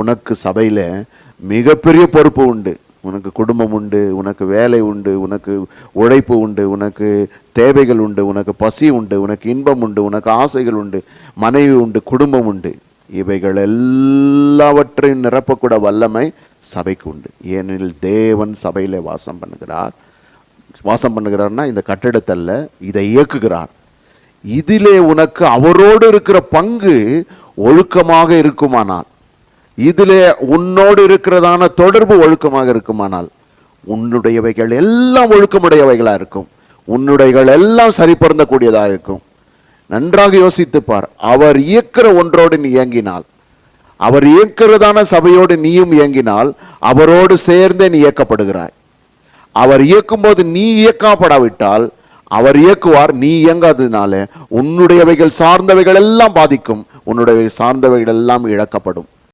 உனக்கு சபையில மிகப்பெரிய பொறுப்பு உண்டு. உனக்கு குடும்பம் உண்டு, உனக்கு வேலை உண்டு, உனக்கு உழைப்பு உண்டு, உனக்கு தேவைகள் உண்டு, உனக்கு பசி உண்டு, உனக்கு இன்பம் உண்டு, உனக்கு ஆசைகள் உண்டு, மனைவி உண்டு, குடும்பம் உண்டு. இவைகள் எல்லாவற்றையும் நிரப்பக்கூட வல்லமை சபைக்கு உண்டு. ஏனெனில் தேவன் சபையில வாசம் பண்ணுகிறார்னா இந்த கட்டிடத்தல்ல, இதை இயக்குகிறார். இதிலே உனக்கு அவரோடு இருக்கிற பங்கு ஒழுக்கமாக இருக்குமானால், இதிலே உன்னோடு இருக்கிறதான தொடர்பு ஒழுக்கமாக இருக்குமானால், உன்னுடையவைகள் எல்லாம் ஒழுக்கமுடையவைகளா இருக்கும், உன்னுடையவைகள் எல்லாம் சரி பொருந்தக்கூடியதாக இருக்கும். நன்றாக யோசித்துப்பார். அவர் இயக்கிற ஒன்றோடு நீ இயங்கினால், அவர் இயக்கிறதான சபையோடு நீயும் இயங்கினால், அவரோடு சேர்ந்தே நீ இயக்கப்படுகிறாய். அவர் இயக்கும் போது நீ இயக்கப்படாவிட்டால் அவர் இயக்குவார், நீ இயங்காததுனால உன்னுடையவைகள் சார்ந்தவைகள் எல்லாம் பாதிக்கும், உன்னுடைய சார்ந்தவைகள் எல்லாம் இழக்கப்படும்.